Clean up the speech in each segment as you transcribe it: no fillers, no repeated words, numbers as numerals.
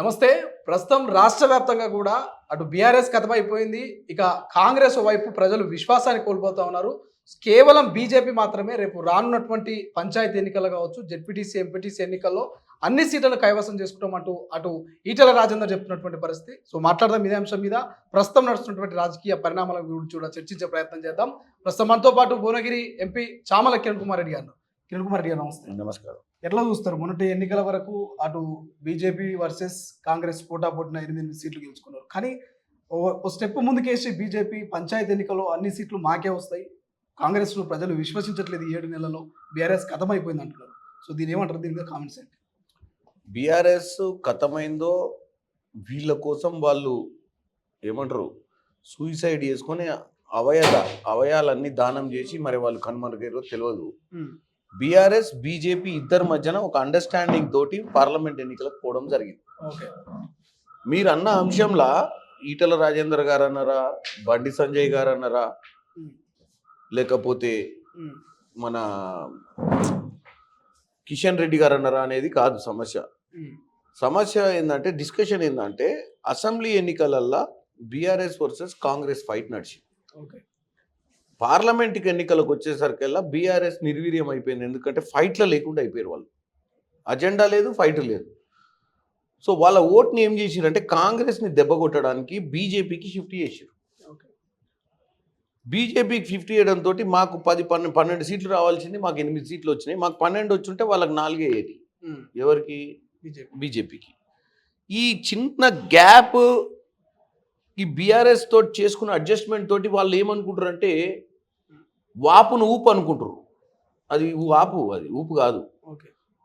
నమస్తే. ప్రస్తుతం రాష్ట్ర వ్యాప్తంగా కూడా అటు బీఆర్ఎస్ కథమైపోయింది. ఇక కాంగ్రెస్ వైపు ప్రజలు విశ్వాసాన్ని కోల్పోతా ఉన్నారు. కేవలం బీజేపీ మాత్రమే రేపు రానున్నటువంటి పంచాయతీ ఎన్నికలు కావచ్చు, జెడ్పీటీసీ, ఎంపీటీసీ ఎన్నికల్లో అన్ని సీట్లను కైవసం చేసుకుంటామంటూ అటు ఈటెల రాజేందర్ చెప్తున్నటువంటి పరిస్థితి. సో మాట్లాడదాం ఇదే అంశం మీద. ప్రస్తుతం నడుస్తున్నటువంటి రాజకీయ పరిణామాల గురించి కూడా చర్చించే ప్రయత్నం చేద్దాం. ప్రస్తుతం మనతో పాటు భువనగిరి ఎంపీ చామల కిరణ్ కుమార్ రెడ్డి గారు. కిరణ్ కుమార్ రెడ్డి గారు నమస్తే. నమస్కారం. ఎట్లా చూస్తారు? మొన్నటి ఎన్నికల వరకు అటు బీజేపీ వర్సెస్ కాంగ్రెస్ పోటాపోటీన 8 సీట్లు గెలుచుకున్నారు. కానీ ఓ స్టెప్ ముందుకేసి బీజేపీ పంచాయతీ ఎన్నికల్లో అన్ని సీట్లు మాకే వస్తాయి, కాంగ్రెస్ను ప్రజలు విశ్వసించట్లేదు, 7 నెలల్లో బీఆర్ఎస్ కథమైపోయింది అంటున్నారు. సో దీని ఏమంటారు? దీని మీద కామెంట్స్ ఏంటి? బీఆర్ఎస్ కథమైందో వీళ్ళ కోసం వాళ్ళు ఏమంటారు సూసైడ్ చేసుకొని అవయాలన్నీ దానం చేసి మరి వాళ్ళు కనుమరుగేరో తెలియదు. బీఆర్ఎస్ బీజేపీ ఇద్దరి మధ్యన ఒక అండర్స్టాండింగ్ తోటి పార్లమెంట్ ఎన్నికలకు పోవడం జరిగింది. మీరు అన్న అంశంలా ఈటెల రాజేందర్ గారు అన్నారా, బండి సంజయ్ గారు అన్నారా, లేకపోతే మన కిషన్ రెడ్డి గారు అన్నారా అనేది కాదు సమస్య. సమస్య ఏంటంటే, డిస్కషన్ ఏంటంటే, అసెంబ్లీ ఎన్నికలల్లో బీఆర్ఎస్ వర్సెస్ కాంగ్రెస్ ఫైట్ నడిచింది. పార్లమెంట్ ఎన్నికలకు వచ్చేసరికల్లా బీఆర్ఎస్ నిర్వీర్యం అయిపోయింది. ఎందుకంటే ఫైట్లో లేకుండా అయిపోయారు వాళ్ళు. అజెండా లేదు, ఫైట్ లేదు. సో వాళ్ళ ఓట్ని ఏం చేసిరంటే కాంగ్రెస్ని దెబ్బ కొట్టడానికి బీజేపీకి షిఫ్ట్ చేసారు. బీజేపీకి షిఫ్ట్ చేయడంతో మాకు 10-12 సీట్లు రావాల్సింది, మాకు 8 సీట్లు వచ్చినాయి. మాకు 12 వచ్చుంటే వాళ్ళకి 4 అయ్యేది. ఎవరికి? బీజేపీకి. ఈ చిన్న గ్యాప్ ఈ బీఆర్ఎస్ తోటి చేసుకున్న అడ్జస్ట్మెంట్ తోటి వాళ్ళు ఏమనుకుంటారు అంటే వాపును ఊపు అనుకుంటారు. అది వాపు, అది ఊపు కాదు.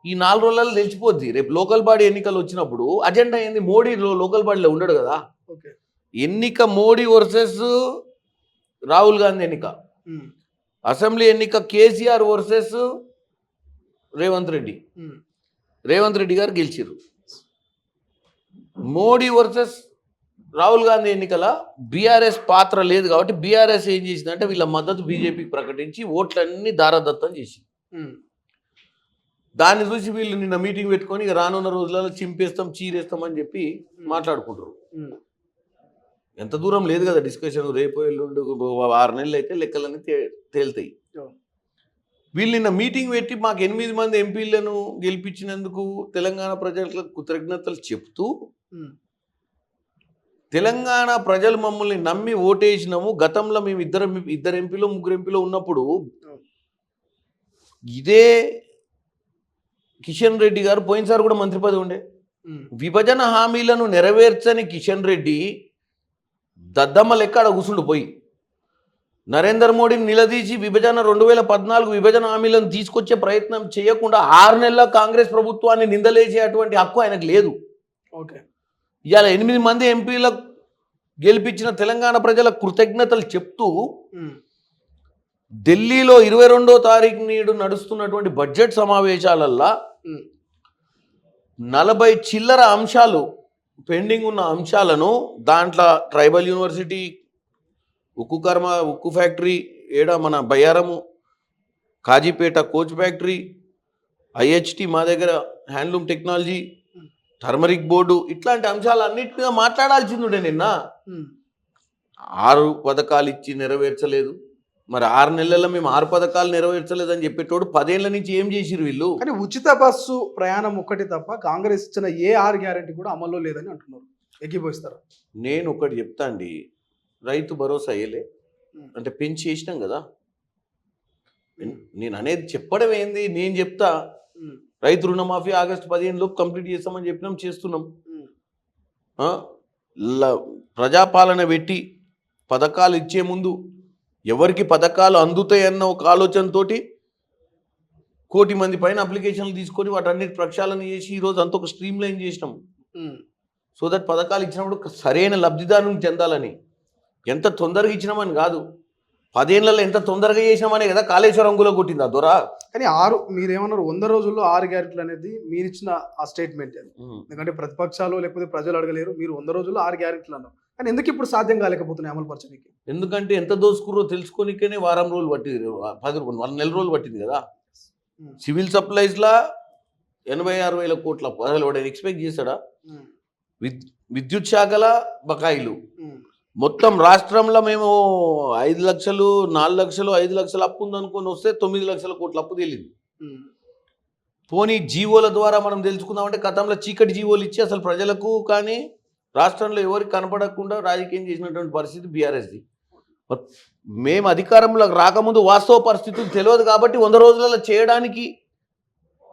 ఈ 4 రోజులలో తెలిసిపోద్ది. రేపు లోకల్ బాడీ ఎన్నికలు వచ్చినప్పుడు అజెండా ఏంది? మోడీ లోకల్ బాడీలో ఉండడు కదా. ఎన్నిక మోడీ వర్సెస్ రాహుల్ గాంధీ ఎన్నిక. అసెంబ్లీ ఎన్నిక కేసీఆర్ వర్సెస్ రేవంత్ రెడ్డి. రేవంత్ రెడ్డి గారు గెలిచారు. మోడీ వర్సెస్ రాహుల్ గాంధీ ఎన్నికల బీఆర్ఎస్ పాత్ర లేదు కాబట్టి బీఆర్ఎస్ ఏం చేసిందంటే వీళ్ళ మద్దతు బీజేపీకి ప్రకటించి ఓట్లన్నీ దారదత్తం చేసింది. దాన్ని చూసి వీళ్ళు నిన్న మీటింగ్ పెట్టుకొని రానున్న రోజులలో చింపేస్తాం, చీరేస్తాం అని చెప్పి మాట్లాడుకుంటారు. ఎంత దూరం లేదు కదా డిస్కషన్. రేపు ఎల్లుండి 6 నెలలు అయితే లెక్కలన్నీ తేలుతాయి. వీళ్ళు నిన్న మీటింగ్ పెట్టి మాకు 8 మంది ఎంపీలను గెలిపించినందుకు తెలంగాణ ప్రజలకు కృతజ్ఞతలు చెప్తూ, తెలంగాణ ప్రజలు మమ్మల్ని నమ్మి ఓటేసినాము, గతంలో మేము ఇద్దరు ఎంపీలో 3 ఎంపీలో ఉన్నప్పుడు ఇదే కిషన్ రెడ్డి గారు పోయినసారి కూడా మంత్రి పదవి ఉండే, విభజన హామీలను నెరవేర్చని కిషన్ రెడ్డి దద్దమ్మ లెక్క ఆడ కూర్చుండు పోయి నరేంద్ర మోడీని నిలదీసి 2014 విభజన హామీలను తీసుకొచ్చే ప్రయత్నం చేయకుండా 6 నెలల కాంగ్రెస్ ప్రభుత్వాన్ని నిందలేసే అటువంటి హక్కు ఆయనకు లేదు. ఇవాళ 8 మంది ఎంపీలకు గెలిపించిన తెలంగాణ ప్రజల కృతజ్ఞతలు చెప్తూ ఢిల్లీలో 22వ తారీఖు నాడు నడుస్తున్నటువంటి బడ్జెట్ సమావేశాలల్లో 40 చిల్లర అంశాలు పెండింగ్ ఉన్న అంశాలను, దాంట్లో ట్రైబల్ యూనివర్సిటీ, ఉక్కు ఫ్యాక్టరీ మన బయ్యారము, కాజీపేట కోచ్ ఫ్యాక్టరీ, ఐహెచ్టి మా దగ్గర హ్యాండ్లూమ్ టెక్నాలజీ, టర్మరిక్ బోర్డు, ఇట్లాంటి అంశాలు అన్నిటి మీద మాట్లాడాల్సింది ఉండే. నిన్న 6 పథకాలు ఇచ్చి నెరవేర్చలేదు. మరి 6 నెలల్లో మేము 6 పథకాలు నెరవేర్చలేదని చెప్పేటోడు 10 ఏళ్ల నుంచి ఏం చేసిరు వీళ్ళు? కానీ ఉచిత బస్సు ప్రయాణం ఒక్కటి తప్ప కాంగ్రెస్ ఇచ్చిన ఏ 6 గ్యారెంటీ కూడా అమల్లో లేదని అంటున్నారు. ఎక్కిపోయిస్తారు. నేను ఒకటి చెప్తా అండి, రైతు భరోసా అయ్యలే అంటే పెంచి చేసినాం కదా. నేను అనేది చెప్పడం ఏంది, నేను చెప్తా రైతు రుణమాఫీ ఆగస్టు 15 కంప్లీట్ చేస్తామని చెప్పినాం, చేస్తున్నాం. ప్రజాపాలన పెట్టి పథకాలు ఇచ్చే ముందు ఎవరికి పథకాలు అందుతాయన్న ఒక ఆలోచనతో 1 కోటి మంది పైన అప్లికేషన్లు తీసుకొని వాటన్నిటి ప్రక్షాళన చేసి ఈరోజు అంత ఒక స్ట్రీమ్ లైన్ చేసినాం. సో దట్ పథకాలు ఇచ్చినప్పుడు సరైన లబ్ధిదారుని చెందాలని. ఎంత తొందరగా ఇచ్చినామని కాదు, 10 ఏళ్లలో ఎంత తొందరగా చేసినామనే కదా కాళేశ్వరం అంగులో కొట్టింది ఆ దొర. కానీ మీరేమన్నారు 100 రోజుల్లో 6 గ్యారెంటీలు అనేది మీరు ఇచ్చిన ఆ స్టేట్మెంట్. ఎందుకంటే ప్రతిపక్షాలు లేకపోతే ప్రజలు అడగలేరు, మీరు 100 రోజుల్లో 6 గ్యారెంటీలు అన్నారు. కానీ ఎందుకు ఇప్పుడు సాధ్యం కాలేకపోతున్నాయి అమలు పరచడానికి? ఎందుకంటే ఎంత దోసుకురో తెలుసుకోనికనే వారం రోజులు పట్టింది, 1 నెల రోజులు పట్టింది కదా. సివిల్ సప్లైస్లా 80-60 వేల కోట్ల అసలు వాడు ఎక్స్పెక్ట్ చేశాడా? విద్యుత్ శాఖల బకాయిలు మొత్తం రాష్ట్రంలో మేము 5 లక్షలు 4 లక్షలు 5 లక్షలు అప్పు ఉందనుకొని వస్తే 9 లక్షల కోట్ల అప్పు తేలింది. పోనీ జీవోల ద్వారా మనం తెలుసుకుందామంటే గతంలో చీకటి జీవోలు ఇచ్చి అసలు ప్రజలకు కానీ రాష్ట్రంలో ఎవరికి కనపడకుండా రాజకీయం చేసినటువంటి పరిస్థితి బీఆర్ఎస్ది. మేము అధికారంలోకి రాకముందు వాస్తవ పరిస్థితులు తెలియదు కాబట్టి 100 రోజులలో చేయడానికి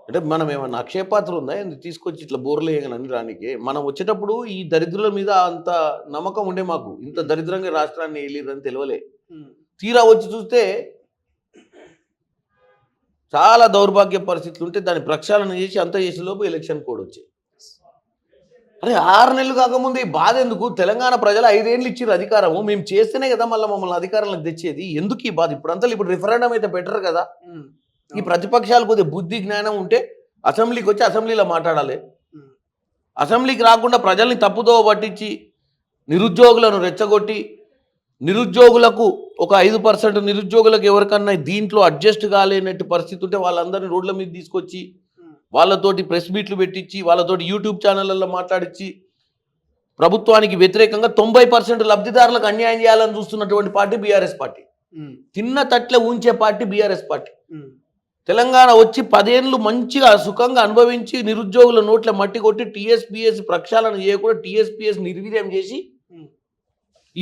అంటే మనం ఏమన్నా అక్షయపాత్ర ఉందా తీసుకొచ్చి ఇట్లా బోర్లు వేయగలని రానికి. మనం వచ్చేటప్పుడు ఈ దరిద్రుల మీద అంత నమ్మకం ఉండే మాకు ఇంత దరిద్రంగా రాష్ట్రాన్ని వెళ్ళిరని తెలియలే. తీరా వచ్చి చూస్తే చాలా దౌర్భాగ్య పరిస్థితులు ఉంటే దాన్ని ప్రక్షాళన చేసి అంత చేసేలోపు ఎలక్షన్ కోడ్ వచ్చాయి. అరే 6 నెలలు కాకముందు ఈ బాధ ఎందుకు? తెలంగాణ ప్రజలు 5 ఏళ్ళు ఇచ్చారు అధికారము, మేము చేస్తేనే కదా మళ్ళీ మమ్మల్ని అధికారంలోకి తెచ్చేది. ఎందుకు ఈ బాధ? ఇప్పుడు రిఫరెండం అయితే బెటర్ కదా. ఈ ప్రతిపక్షాలు కొద్దిగా బుద్ధి జ్ఞానం ఉంటే అసెంబ్లీకి వచ్చి అసెంబ్లీలో మాట్లాడాలి. అసెంబ్లీకి రాకుండా ప్రజల్ని తప్పుదో పట్టించి నిరుద్యోగులను రెచ్చగొట్టి నిరుద్యోగులకు ఒక 5% నిరుద్యోగులకు ఎవరికన్నా దీంట్లో అడ్జస్ట్ కాలేనట్టు పరిస్థితి ఉంటే వాళ్ళందరినీ రోడ్ల మీద తీసుకొచ్చి వాళ్ళతోటి ప్రెస్ మీట్లు పెట్టించి వాళ్ళతోటి యూట్యూబ్ ఛానళ్ళల్లో మాట్లాడించి ప్రభుత్వానికి వ్యతిరేకంగా 90% లబ్ధిదారులకు అన్యాయం చేయాలని చూస్తున్నటువంటి పార్టీ బీఆర్ఎస్ పార్టీ. తిన్న తట్లే ఉంచే పార్టీ బీఆర్ఎస్ పార్టీ. తెలంగాణ వచ్చి 10 ఏళ్ళు మంచిగా సుఖంగా అనుభవించి నిరుద్యోగుల నోట్ల మట్టి కొట్టి టీఎస్పీఎస్ ప్రక్షాళన చేయకుండా టీఎస్పీఎస్ నిర్వీర్యం చేసి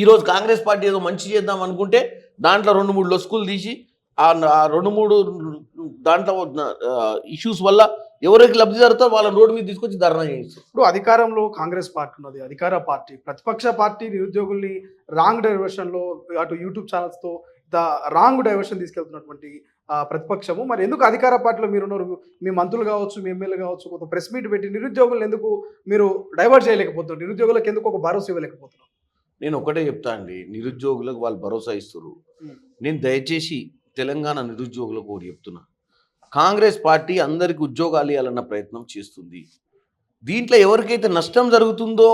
ఈరోజు కాంగ్రెస్ పార్టీ ఏదో మంచి చేద్దాం అనుకుంటే దాంట్లో 2-3 లొసుకులు తీసి ఆ 2-3 దాంట్లో ఇష్యూస్ వల్ల ఎవరికి లబ్ధి జరుగుతారో వాళ్ళని రోడ్డు మీద తీసుకొచ్చి ధర్నా చేస్తారు. ఇప్పుడు అధికారంలో కాంగ్రెస్ పార్టీ ఉన్నది, అధికార పార్టీ. ప్రతిపక్ష పార్టీ నిరుద్యోగుల్ని రాంగ్ డైవర్షన్లో అటు యూట్యూబ్ ఛానల్స్తో రాంగ్ డైవర్షన్ తీసుకెళ్తున్నటువంటి ప్రతిపక్షము. మరి ఎందుకు అధికార పార్టీలో మీరున్నారు, మీ మంత్రులు కావచ్చు, మీ ఎమ్మెల్యే కావచ్చు, కొంత ప్రెస్ మీట్ పెట్టి నిరుద్యోగులను ఎందుకు మీరు డైవర్ట్ చేయలేకపోతున్నారు? నిరుద్యోగులకు ఎందుకు ఒక భరోసా ఇవ్వలేకపోతున్నారు? నేను ఒకటే చెప్తా అండి, నిరుద్యోగులకు వాళ్ళు భరోసా ఇస్తారు. నేను దయచేసి తెలంగాణ నిరుద్యోగులకు ఒకటి చెప్తున్నా, కాంగ్రెస్ పార్టీ అందరికి ఉద్యోగాలు ఇవ్వాలన్న ప్రయత్నం చేస్తుంది. దీంట్లో ఎవరికైతే నష్టం జరుగుతుందో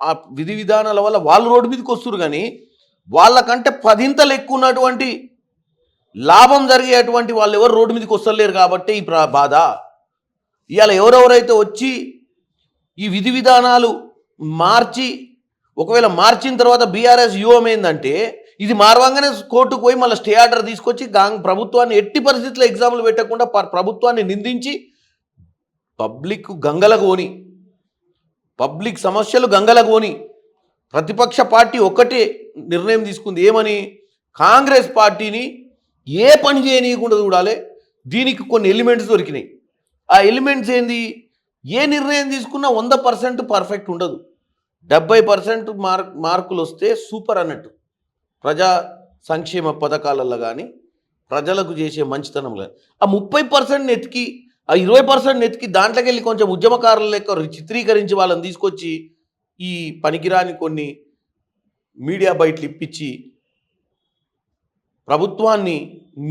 ఆ విధి విధానాల వల్ల వాళ్ళు రోడ్డు మీదకి వస్తారు, కానీ వాళ్ళకంటే 10 ఎక్కువ ఉన్నటువంటి లాభం జరిగేటువంటి వాళ్ళు ఎవరు రోడ్డు మీదకి వస్తలేరు కాబట్టి ఈ బాధ. ఇవాళ ఎవరెవరైతే వచ్చి ఈ విధి విధానాలు మార్చి ఒకవేళ మార్చిన తర్వాత బీఆర్ఎస్ వ్యూహం ఏంటంటే ఇది మార్వంగానే కోర్టుకు పోయి మళ్ళీ స్టే ఆర్డర్ తీసుకొచ్చి ప్రభుత్వాన్ని ఎట్టి పరిస్థితుల్లో ఎగ్జామ్లు పెట్టకుండా ప్రభుత్వాన్ని నిందించి పబ్లిక్ గంగలకు పోని, పబ్లిక్ సమస్యలు గంగలకు పోని ప్రతిపక్ష పార్టీ ఒక్కటే నిర్ణయం తీసుకుంది. ఏమని? కాంగ్రెస్ పార్టీని ఏ పని చేయనీయకుండా చూడాలి. దీనికి కొన్ని ఎలిమెంట్స్ దొరికినాయి. ఆ ఎలిమెంట్స్ ఏంది? ఏ నిర్ణయం తీసుకున్నా 100% పర్ఫెక్ట్ ఉండదు. 70% మార్కులు వస్తే సూపర్ అన్నట్టు. ప్రజా సంక్షేమ పథకాలలో కానీ ప్రజలకు చేసే మంచితనంలో ఆ 30% ఎతికి ఆ 20% ఎతికి దాంట్లోకి వెళ్ళి కొంచెం ఉద్యమకారుల లెక్క చిత్రీకరించి వాళ్ళని తీసుకొచ్చి ఈ పనికిరాని కొన్ని మీడియా బయటలు ఇప్పించి ప్రభుత్వాన్ని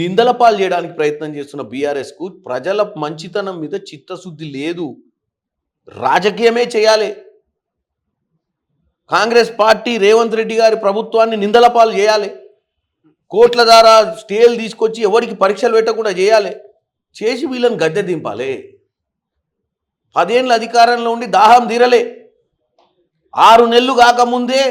నిందల పాలు చేయడానికి ప్రయత్నం చేస్తున్న బీఆర్ఎస్కు ప్రజల మంచితనం మీద చిత్తశుద్ధి లేదు. రాజకీయమే చేయాలి. కాంగ్రెస్ పార్టీ రేవంత్ రెడ్డి గారి ప్రభుత్వాన్ని నిందల పాలు చేయాలి. కోట్ల ద్వారా స్టేలు తీసుకొచ్చి ఎవరికి పరీక్షలు పెట్టకుండా చేయాలి. చేసి వీళ్ళని గద్దె దింపాలి. 10 ఏళ్ళ అధికారంలో ఉండి దాహం తీరలే. 6 నెలలు కాకముందే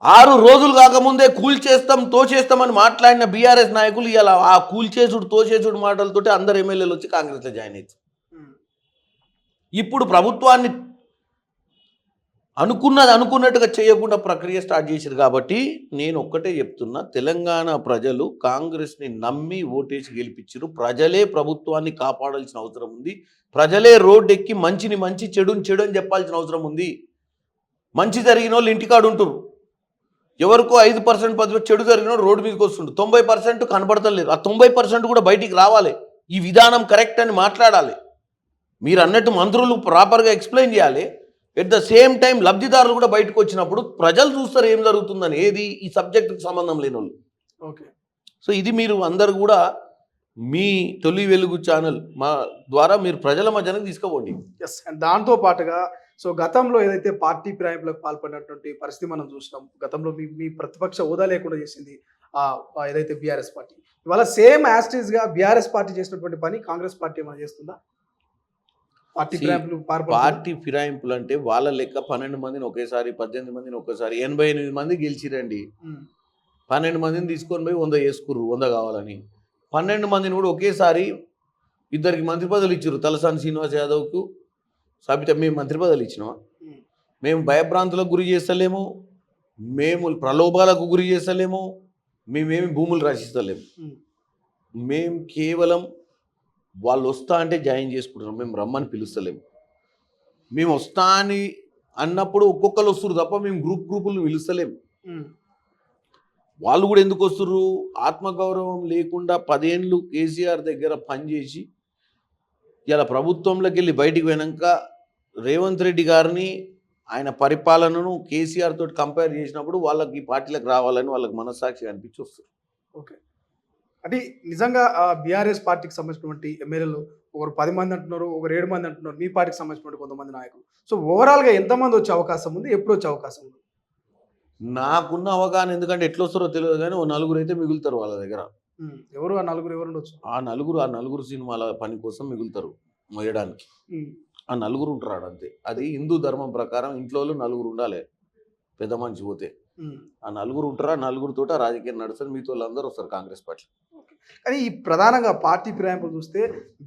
6 రోజులు కాకముందే కూల్చేస్తాం తోచేస్తామని మాట్లాడిన బీఆర్ఎస్ నాయకులు ఇలా ఆ కూల్చేసుడు తోచేసుడు మాటలతోటి అందరు ఎమ్మెల్యేలు వచ్చి కాంగ్రెస్లో జాయిన్ అవుతారు. ఇప్పుడు ప్రభుత్వాన్ని అనుకున్నట్టుగా చేయకుండా ప్రక్రియ స్టార్ట్ చేశారు. కాబట్టి నేను ఒక్కటే చెప్తున్నా, తెలంగాణ ప్రజలు కాంగ్రెస్ని నమ్మి ఓటేసి గెలిపించారు. ప్రజలే ప్రభుత్వాన్ని కాపాడాల్సిన అవసరం ఉంది. ప్రజలే రోడ్డు ఎక్కి మంచిని మంచి చెడుని చెడు అని చెప్పాల్సిన అవసరం ఉంది. మంచి జరిగిన వాళ్ళు ఇంటికాడు ఉంటారు. ఎవరికో 5% 10% చెడు జరిగిన రోడ్డు మీదకి వస్తుండు. 90% కనబడతలేదు. ఆ 90% కూడా బయటికి రావాలి. ఈ విధానం కరెక్ట్ అని మాట్లాడాలి. మీరు అన్నట్టు మంత్రులు ప్రాపర్గా ఎక్స్ప్లెయిన్ చేయాలి. ఎట్ ద సేమ్ టైం లబ్ధిదారులు కూడా బయటకు వచ్చినప్పుడు ప్రజలు చూస్తారు ఏం జరుగుతుందని. ఏది ఈ సబ్జెక్టుకి సంబంధం లేని వాళ్ళు. ఓకే. సో ఇది మీరు అందరు కూడా మీ తొలి వెలుగు ఛానల్ మా ద్వారా మీరు ప్రజల మధ్యన తీసుకుపోండి. ఎస్. అండ్ దాంతో పాటుగా గతంలో ఏదైతే పార్టీ ఫిరాయింపులకు పాల్పడినటువంటి పరిస్థితి మనం చూసినాం. గతంలో మీ ప్రతిపక్ష హోదా లేకుండా చేసింది ఏదైతే బీఆర్ఎస్ పార్టీ. ఇవాళ సేమ్ యాస్టీస్గా బీఆర్ఎస్ పార్టీ చేసినటువంటి పని కాంగ్రెస్ పార్టీ ఏమైనా చేస్తుందా? పార్టీ See, ఫిరాయింపులు పాల్పడుతున్నారు. పార్టీ ఫిరాయింపులు అంటే వాళ్ళ లెక్క 12 మందిని ఒకేసారి 18 మందిని ఒకేసారి 88 మంది గెలిచిరండి. ఉమ్, 12 మందిని తీసుకొని పోయి 100 వేసుకుర్రు 100 కావాలని. 12 మందిని కూడా ఒకేసారి ఇద్దరికి మంత్రి పదవులు ఇచ్చారు. తలసాని శ్రీనివాస్ యాదవ్కు సబిత మేము మంత్రి పదవులు ఇచ్చినామా? ఉమ్, మేము భయభ్రాంతులకు గురి చేస్తలేము, మేము ప్రలోభాలకు గురి చేస్తలేము, మేమేమి భూములు రచిస్తలేము. ఉమ్, మేము కేవలం వాళ్ళు వస్తా అంటే జాయిన్ చేసుకుంటున్నాం, మేము రమ్మని పిలుస్తలేము. మేము వస్తా అని అన్నప్పుడు ఒక్కొక్కరు వస్తున్నారు తప్ప మేము గ్రూపులు పిలుస్తలేము. ఉమ్, వాళ్ళు కూడా ఎందుకు వస్తుర్రు? ఆత్మగౌరవం లేకుండా 10 ఏళ్ళు కేసీఆర్ దగ్గర పనిచేసి ఇలా ప్రభుత్వంలోకి వెళ్ళి బయటికి పోయినాక రేవంత్ రెడ్డి గారిని ఆయన పరిపాలనను కేసీఆర్ తోటి కంపేర్ చేసినప్పుడు వాళ్ళకి ఈ పార్టీలకు రావాలని వాళ్ళకి మనస్సాక్షి అనిపించి వస్తారు. ఓకే. అంటే నిజంగా బీఆర్ఎస్ పార్టీకి సంబంధించినటువంటి ఎమ్మెల్యేలు ఒకరు 10 మంది అంటున్నారు, ఒకరు 7 మంది అంటున్నారు, మీ పార్టీకి సంబంధించినటువంటి కొంతమంది నాయకులు. సో ఓవరాల్గా ఎంతమంది వచ్చే అవకాశం ఉంది, ఎప్పుడు వచ్చే అవకాశం ఉంది? నాకున్న అవగాహన, ఎందుకంటే ఎట్లా వస్తారో తెలియదు కానీ ఓ నలుగురు అయితే మిగులుతారు వాళ్ళ దగ్గర. ఎవరు ఆ నలుగురు ఎవరు ఉండొచ్చు? ఆ నలుగురు సినిమాల పని కోసం మిగులుతారు మోయడానికి. ఆ నలుగురు ఉంటారు అంతే. అది హిందూ ధర్మం ప్రకారం ఇంట్లో నలుగురు ఉండాలి పెద్ద మనిషి పోతే. ఆ నలుగురు ఉంటారు. ఆ నలుగురితో రాజకీయం నడుస్తారు. మీతో వాళ్ళందరూ వస్తారు కాంగ్రెస్ పార్టీ. కానీ ఈ ప్రధానంగా పార్టీ ఫిరాయింపులు చూస్తే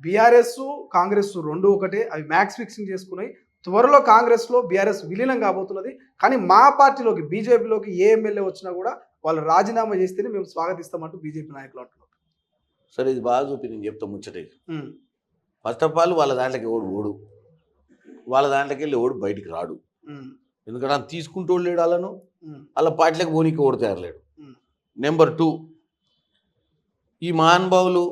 బీఆర్ఎస్ కాంగ్రెస్ రెండు ఒకటే, అవి మ్యాక్స్ ఫిక్సింగ్ చేసుకున్నాయి. త్వరలో కాంగ్రెస్లో బీఆర్ఎస్ విలీనం కాబోతున్నది. కానీ మా పార్టీలోకి బీజేపీలోకి ఏ ఎమ్మెల్యే వచ్చినా కూడా వాళ్ళు రాజీనామా చేస్తేనే మేము స్వాగతిస్తామంటూ బీజేపీ నాయకులు అంటున్నారు. సరే, ఇది బాగా చూపి నేను చెప్తా ముచ్చటే. ఫస్ట్ ఆఫ్ ఆల్ వాళ్ళ దాంట్లోకి ఓడు వాళ్ళ దాంట్లోకి వెళ్ళి ఓడు బయటికి రాడు. ఎందుకంటే అది తీసుకుంటూ లేడు వాళ్ళను, వాళ్ళ పార్టీలకు పోనీకి ఓడి తయారలేడు. నెంబర్ 2, ఈ మహానుభావులు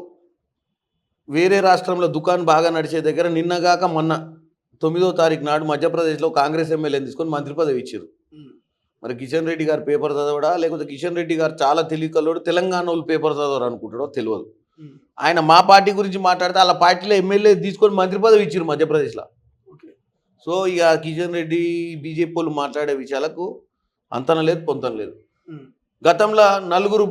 వేరే రాష్ట్రంలో దుకాణం బాగా నడిచే దగ్గర నిన్నగాక మొన్న 9వ తారీఖు నాడు మధ్యప్రదేశ్లో కాంగ్రెస్ ఎమ్మెల్యేని తీసుకొని మంత్రి పదవి ఇచ్చారు. మరి కిషన్ రెడ్డి గారు పేపర్ చదవడా, లేకపోతే కిషన్ రెడ్డి గారు చాలా తెలివికల్లోడు, తెలంగాణ వాళ్ళు పేపర్ చదవరు అనుకుంటాడో తెలియదు. ఆయన మా పార్టీ గురించి మాట్లాడితే వాళ్ళ పార్టీలో ఎమ్మెల్యే తీసుకొని మంత్రి పదవి ఇచ్చారు మధ్యప్రదేశ్లో. సో ఇక కిషన్ రెడ్డి బీజేపీ వాళ్ళు మాట్లాడే విషయాలకు అంతన లేదు పొంతన లేదు. గతంలో 4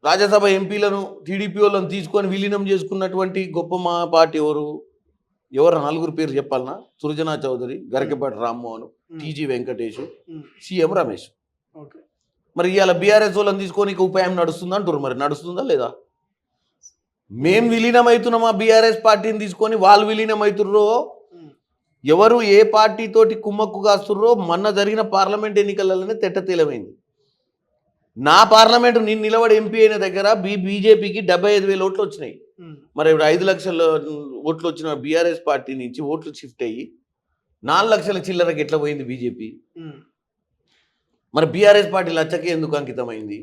రాజ్యసభ ఎంపీలను టీడీపీ వాళ్ళని తీసుకొని విలీనం చేసుకున్నటువంటి గొప్ప మా పార్టీ ఎవరు 4 పేరు చెప్పాలన్నా? సురజనా చౌదరి, గరికపాటి రామ్మోహన్, టీజీ వెంకటేష్, సీఎం రమేష్. మరి ఇవాళ బీఆర్ఎస్ వాళ్ళని తీసుకొని ఇక ఉపాయం నడుస్తుందా అంటారు. మరి నడుస్తుందా లేదా? మేము విలీనం అవుతున్నామా బీఆర్ఎస్ పార్టీని తీసుకొని? వాళ్ళు విలీనం అవుతుర్రో, ఎవరు ఏ పార్టీతోటి కుమ్మక్కు కాస్తుర్రో మొన్న జరిగిన పార్లమెంట్ ఎన్నికలలోనే తెల్లమైంది. నా పార్లమెంటు నేను నిలబడి ఎంపీ అయిన దగ్గర బీజేపీకి 75,000 ఓట్లు వచ్చినాయి. మరి ఇప్పుడు 5 లక్షల ఓట్లు వచ్చిన బీఆర్ఎస్ పార్టీ నుంచి ఓట్లు షిఫ్ట్ అయ్యి 4 లక్షల చిల్లరకి ఎట్లా పోయింది బీజేపీ? మరి బీఆర్ఎస్ పార్టీ లచ్చకే ఎందుకు అంకితమైంది?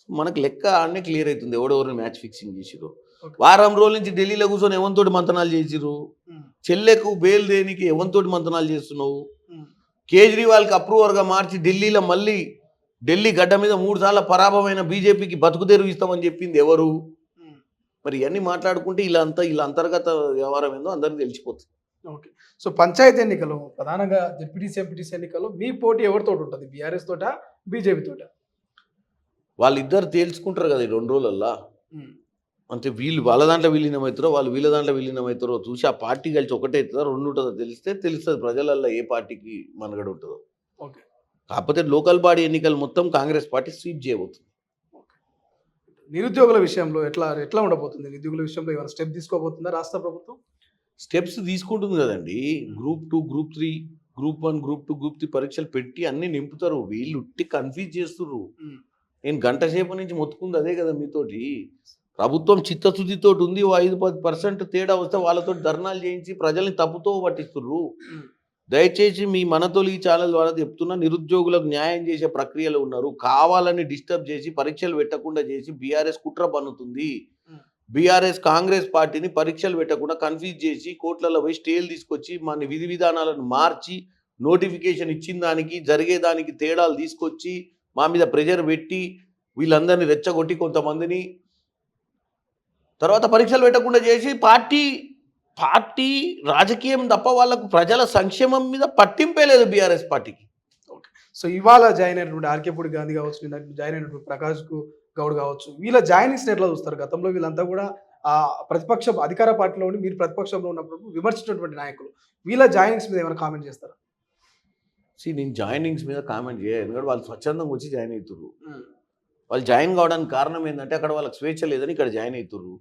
మనకు లెక్క అన్నీ క్లియర్ అవుతుంది. ఎవరెవరిని మ్యాచ్ ఫిక్సింగ్ చేసిరు. వారం రోజుల నుంచి ఢిల్లీలో కూర్చొని ఎవరితోటి మంతనాలు చేసిరు. చెల్లెకు బెయిల్ దేనికి ఎవరితోటి మంతనాలు చేస్తున్నావు? కేజ్రీవాల్కి అప్రూవర్గా మార్చి ఢిల్లీలో మళ్ళీ ఢిల్లీ గడ్డ మీద 3 సార్లు పరాభవమైన బీజేపీకి బతుకుదెరువు ఇస్తామని చెప్పింది ఎవరు? మరి ఇవన్నీ మాట్లాడుకుంటే ఇలా అంతర్గత వ్యవహారం ఏందో అందరికీ తెలిసిపోతుంది. ఓకే. సో పంచాయతీ ఎన్నికలు ప్రధానంగా జెడ్పీటీసీ ఎంపీటీసీ ఎన్నికలు మీ పోటీ ఎవరితో ఉంటుంది? బీఆర్ఎస్ తోట, బీజేపీ తోట? వాళ్ళిద్దరు తేల్చుకుంటారు కదా ఈ 2 రోజులల్లా. అంటే వీళ్ళు వాళ్ళ దాంట్లో విలీనం అవుతారో, వాళ్ళు వీళ్ళ దాంట్లో విలీనం అవుతారో చూసి ఆ పార్టీ కలిసి ఒకటే అవుతుందో 2 ఉంటుందో తెలుస్తుంది ప్రజలల్లో ఏ పార్టీకి మనగడ ఉంటుందో. ఓకే. కాకపోతే లోకల్ బాడీ ఎన్నికలు మొత్తం కాంగ్రెస్ పార్టీ స్వీప్ చేయబోతుంది. నిరుద్యోగుల విషయంలో ఎట్లా ఉండబోతుంది? నిరుద్యోగుల విషయంలో ఏమైనా స్టెప్ తీసుకోబోతుందా రాష్ట్ర ప్రభుత్వం? స్టెప్స్ తీసుకుంటుంది కదండి. Group 2, group 3, group 1, group 2, group 3 పరీక్షలు పెట్టి అన్ని నింపుతారు. వీళ్ళు ఉట్టి కన్ఫ్యూజ్ చేస్తుర్రు. నేను గంట సేపు నుంచి మొత్తుకుంది అదే కదా మీతోటి. ప్రభుత్వం చిత్తశుద్ధితో ఉంది. 5-10% తేడా వస్తే వాళ్ళతో ధర్నాలు చేయించి ప్రజల్ని తప్పుతో పట్టిస్తుర్రు. దయచేసి మీ మనతొలి ఛానల్ ద్వారా చెప్తున్నా, నిరుద్యోగులకు న్యాయం చేసే ప్రక్రియలో ఉన్నారు. కావాలని డిస్టర్బ్ చేసి పరీక్షలు పెట్టకుండా చేసి బీఆర్ఎస్ కుట్ర పన్నుతుంది. బీఆర్ఎస్ కాంగ్రెస్ పార్టీని పరీక్షలు పెట్టకుండా కన్ఫ్యూజ్ చేసి కోర్టులలో పోయి స్టేలు తీసుకొచ్చి మన విధి విధానాలను మార్చి నోటిఫికేషన్ ఇచ్చిన దానికి జరిగేదానికి తేడాలు తీసుకొచ్చి మా మీద ప్రెజర్ పెట్టి వీళ్ళందరినీ రెచ్చగొట్టి కొంతమందిని తర్వాత పరీక్షలు పెట్టకుండా చేసి పార్టీ రాజకీయం తప్ప వాళ్ళకు ప్రజల సంక్షేమం మీద పట్టింపే లేదు బీఆర్ఎస్ పార్టీకి. ఓకే. సో ఇవాళ జాయిన్ అయినటువంటి ఆర్కేపూడి గాంధీ కావచ్చు, జాయిన్ అయినటువంటి ప్రకాష్ గౌడ్ కావచ్చు, వీళ్ళ జాయినింగ్స్ని ఎట్లా చూస్తారు? గతంలో వీళ్ళంతా కూడా ప్రతిపక్షం అధికార పార్టీలో ఉండి మీరు ప్రతిపక్షంలో ఉన్నప్పుడు విమర్శించినటువంటి నాయకులు వీళ్ళ జాయినింగ్స్ మీద ఏమైనా కామెంట్ చేస్తారా? నేను జాయినింగ్స్ మీద కామెంట్ చేయను, ఎందుకంటే వాళ్ళు స్వచ్ఛందంగా వచ్చి జాయిన్ అవుతుర్రు. వాళ్ళు జాయిన్ కావడానికి కారణం ఏంటంటే అక్కడ వాళ్ళకి స్వేచ్ఛ లేదని ఇక్కడ జాయిన్ అవుతుర్రు.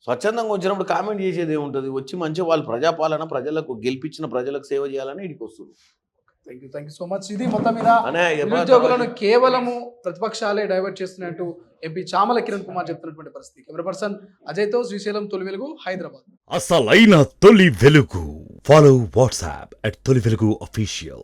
స్వచ్ఛందంగా వచ్చినప్పుడు కామెంట్ చేసేది ఏముంటుంది, వచ్చి మంచిగా వాళ్ళు ప్రజాపాలన ప్రజలకు గెలిపించిన ప్రజలకు సేవ చేయాలని ఇడికి వస్తుంది. Thank you so much. ఇది మొత్తం మీద నిరుద్యోగులను కేవలము ప్రతిపక్షాలే డైవర్ట్ చేస్తున్నట్టు ఎంపీ చామల కిరణ్ కుమార్ చెప్తున్నటువంటి పరిస్థితి. కెమెరా పర్సన్ అజయ్తో శ్రీశైలం, తొలి వెలుగు, హైదరాబాద్. అసలైన తొలి వెలుగు. ఫాలో వాట్సాప్ @తొలి వెలుగు official.